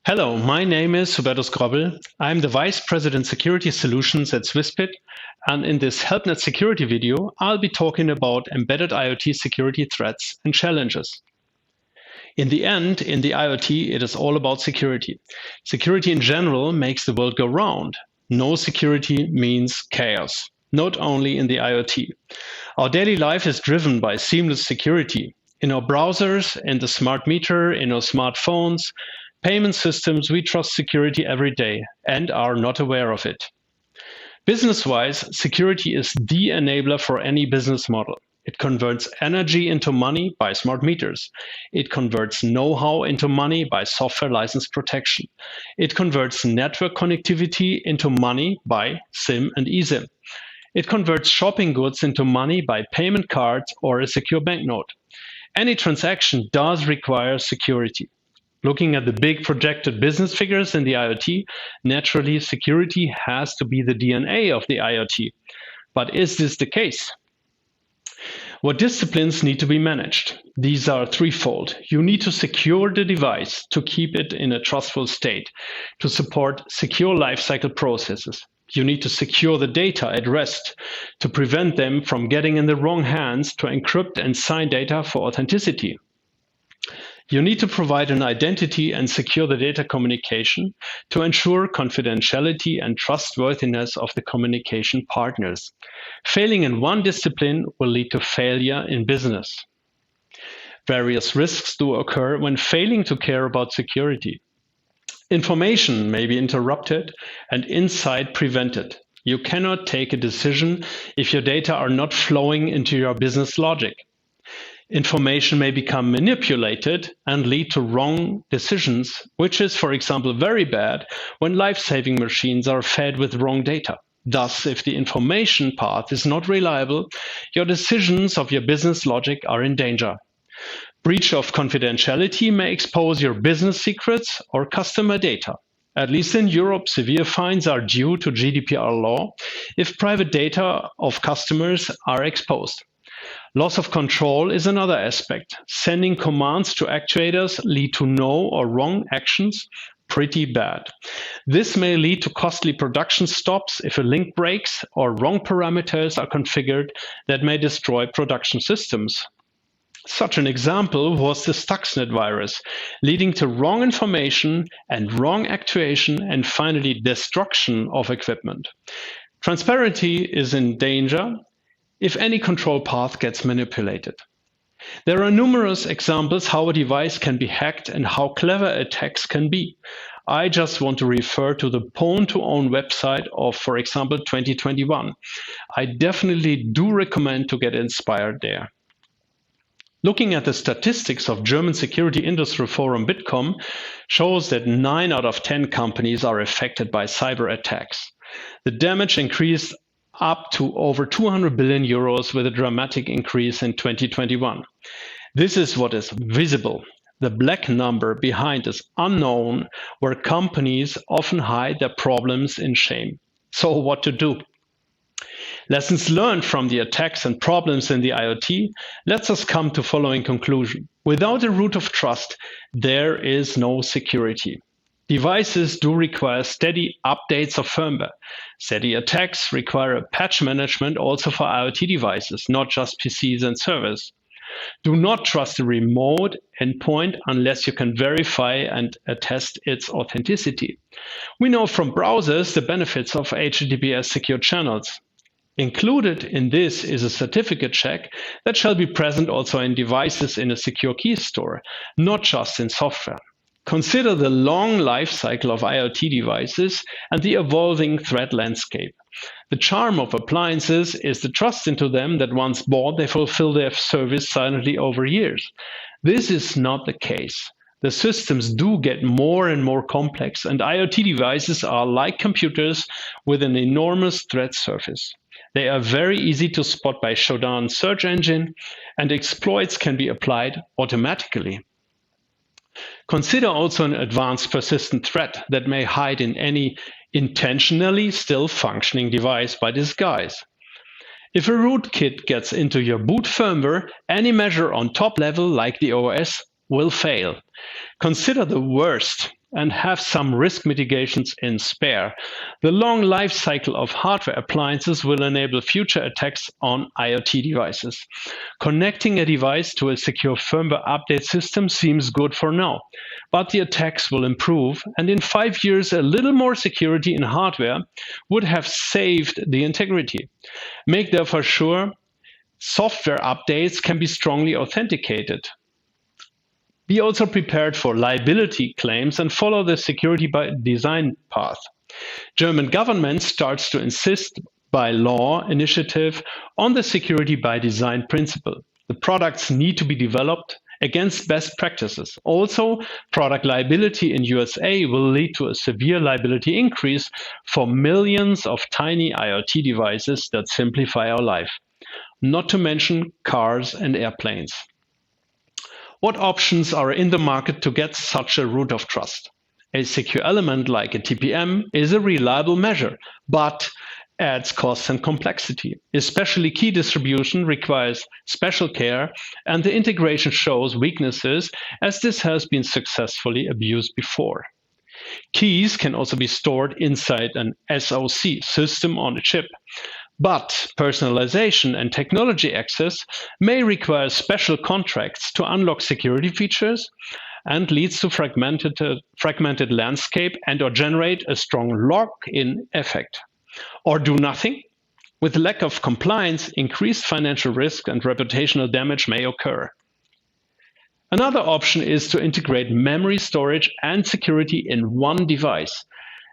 Hello, my name is Hubertus Grobbel. I'm the Vice President Security Solutions at Swissbit, and in this HelpNet security video, I'll be talking about embedded IoT security threats and challenges. In the end, in the IoT, it is all about security. Security in general makes the world go round. No security means chaos, not only in the IoT. Our daily life is driven by seamless security. In our browsers, in the smart meter, in our smartphones, payment systems, we trust security every day and are not aware of it. Business-wise, security is the enabler for any business model. It converts energy into money by smart meters. It converts know-how into money by software license protection. It converts network connectivity into money by SIM and eSIM. It converts shopping goods into money by payment cards or a secure banknote. Any transaction does require security. Looking at the big projected business figures in the IoT, naturally, security has to be the DNA of the IoT. But is this the case? What disciplines need to be managed? These are threefold. You need to secure the device to keep it in a trustful state, to support secure lifecycle processes. You need to secure the data at rest, to prevent them from getting in the wrong hands, to encrypt and sign data for authenticity. You need to provide an identity and secure the data communication to ensure confidentiality and trustworthiness of the communication partners. Failing in one discipline will lead to failure in business. Various risks do occur when failing to care about security. Information may be interrupted and insight prevented. You cannot take a decision if your data are not flowing into your business logic. Information may become manipulated and lead to wrong decisions, which is, for example, very bad when life-saving machines are fed with wrong data. Thus, if the information path is not reliable, your decisions of your business logic are in danger. Breach of confidentiality may expose your business secrets or customer data. At least in Europe, severe fines are due to GDPR law if private data of customers are exposed. Loss of control is another aspect. Sending commands to actuators lead to no or wrong actions, pretty bad. This may lead to costly production stops if a link breaks or wrong parameters are configured that may destroy production systems. Such an example was the Stuxnet virus, leading to wrong information and wrong actuation and finally destruction of equipment. Transparency is in danger if any control path gets manipulated. There are numerous examples how a device can be hacked and how clever attacks can be. I just want to refer to the Pwn2Own website of, for example, 2021. I definitely do recommend to get inspired there. Looking at the statistics of German security industry forum Bitkom shows that 9 out of 10 companies are affected by cyber attacks. The damage increased up to over 200 billion euros with a dramatic increase in 2021. This is what is visible. The black number behind is unknown, where companies often hide their problems in shame. So what to do? Lessons learned from the attacks and problems in the IoT lets us come to following conclusion. Without a root of trust, there is no security. Devices do require steady updates of firmware. Steady attacks require a patch management also for IoT devices, not just PCs and servers. Do not trust a remote endpoint unless you can verify and attest its authenticity. We know from browsers the benefits of HTTPS secure channels. Included in this is a certificate check that shall be present also in devices in a secure key store, not just in software. Consider the long life cycle of IoT devices and the evolving threat landscape. The charm of appliances is the trust into them that once bought, they fulfill their service silently over years. This is not the case. The systems do get more and more complex, and IoT devices are like computers with an enormous threat surface. They are very easy to spot by Shodan's search engine, and exploits can be applied automatically. Consider also an advanced persistent threat that may hide in any intentionally still functioning device by disguise. If a rootkit gets into your boot firmware, any measure on top level like the OS will fail. Consider the worst. and have some risk mitigations in spare. The long life cycle of hardware appliances will enable future attacks on IoT devices. Connecting a device to a secure firmware update system seems good for now, but the attacks will improve, and in 5 years, a little more security in hardware would have saved the integrity. Make therefore sure software updates can be strongly authenticated. Be also prepared for liability claims and follow the security by design path. German government starts to insist by law initiative on the security by design principle. The products need to be developed against best practices. Also, product liability in USA will lead to a severe liability increase for millions of tiny IoT devices that simplify our life, not to mention cars and airplanes. What options are in the market to get such a root of trust? A secure element like a TPM is a reliable measure, but adds costs and complexity. Especially key distribution requires special care, and the integration shows weaknesses as this has been successfully abused before. Keys can also be stored inside an SoC, system on a chip. But personalization and technology access may require special contracts to unlock security features and leads to fragmented landscape and or generate a strong lock-in effect. Or do nothing. With lack of compliance, increased financial risk and reputational damage may occur. Another option is to integrate memory storage and security in one device.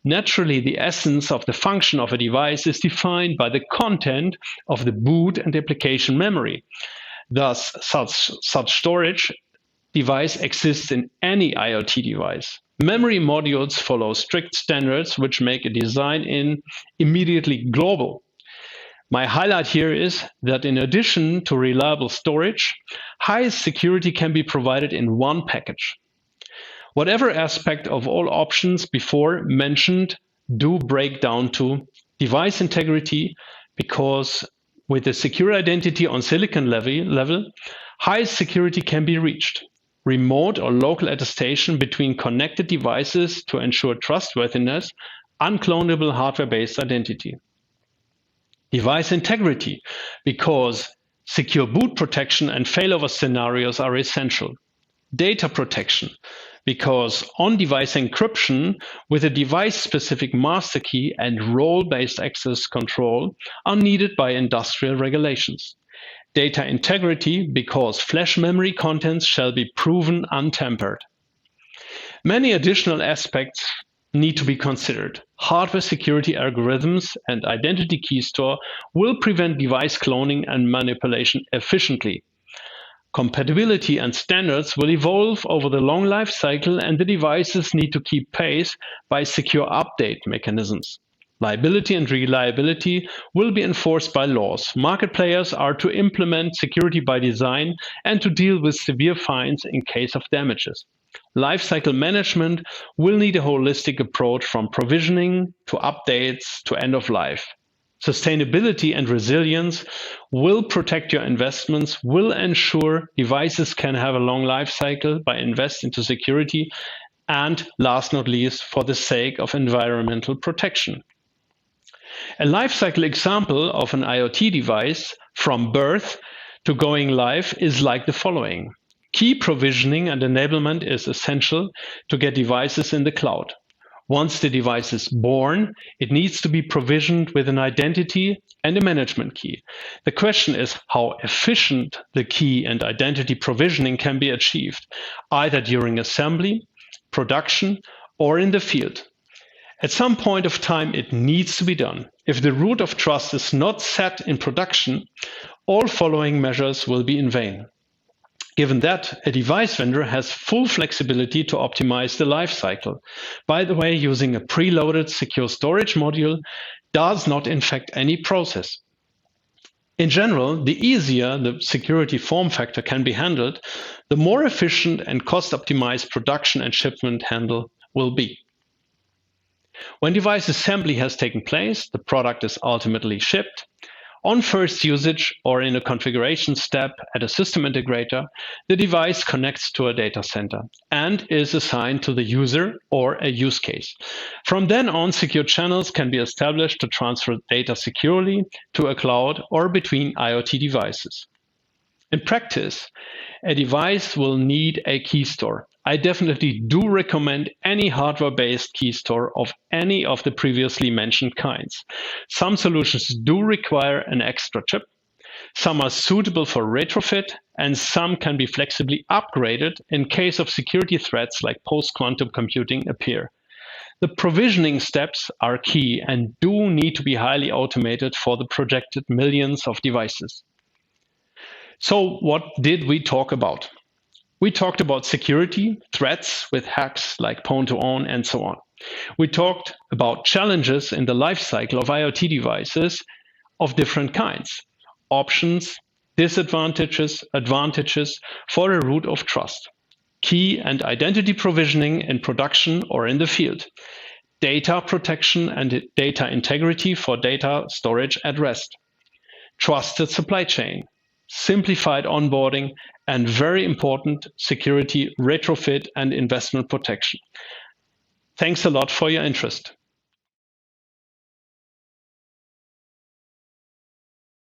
Naturally, the essence of the function of a device is defined by the content of the boot and application memory. Thus, such storage device exists in any IoT device. Memory modules follow strict standards which make a design-in immediately global. My highlight here is that in addition to reliable storage, highest security can be provided in one package. Whatever aspect of all options before mentioned do break down to device integrity, because with a secure identity on silicon level, highest security can be reached. Remote or local attestation between connected devices to ensure trustworthiness, unclonable hardware-based identity. Device integrity, because secure boot protection and failover scenarios are essential. Data protection, because on-device encryption with a device-specific master key and role-based access control are needed by industrial regulations. Data integrity, because flash memory contents shall be proven untampered. Many additional aspects need to be considered. Hardware security algorithms and identity key store will prevent device cloning and manipulation efficiently. Compatibility and standards will evolve over the long life cycle, and the devices need to keep pace by secure update mechanisms. Liability and reliability will be enforced by laws. Market players are to implement security by design and to deal with severe fines in case of damages. Lifecycle management will need a holistic approach from provisioning to updates to end of life. Sustainability and resilience will protect your investments, will ensure devices can have a long life cycle by investing into security, and last not least, for the sake of environmental protection. A lifecycle example of an IoT device from birth to going live is like the following. Key provisioning and enablement is essential to get devices in the cloud. Once the device is born, it needs to be provisioned with an identity and a management key. The question is how efficient the key and identity provisioning can be achieved, either during assembly, production, or in the field. At some point of time, it needs to be done. If the root of trust is not set in production, all following measures will be in vain. Given that, a device vendor has full flexibility to optimize the life cycle. By the way, using a preloaded secure storage module does not infect any process. In general, the easier the security form factor can be handled, the more efficient and cost-optimized production and shipment handle will be. When device assembly has taken place, the product is ultimately shipped. On first usage or in a configuration step at a system integrator, the device connects to a data center and is assigned to the user or a use case. From then on, secure channels can be established to transfer data securely to a cloud or between IoT devices. In practice, a device will need a key store. I definitely do recommend any hardware-based key store of any of the previously mentioned kinds. Some solutions do require an extra chip, some are suitable for retrofit, and some can be flexibly upgraded in case of security threats like post-quantum computing appear. The provisioning steps are key and do need to be highly automated for the projected millions of devices. So what did we talk about? We talked about security, threats with hacks like pwn-to-own and so on. We talked about challenges in the lifecycle of IoT devices of different kinds, options, disadvantages, advantages for a root of trust, key and identity provisioning in production or in the field, data protection and data integrity for data storage at rest, trusted supply chain, simplified onboarding, and very important, security, retrofit, and investment protection. Thanks a lot for your interest.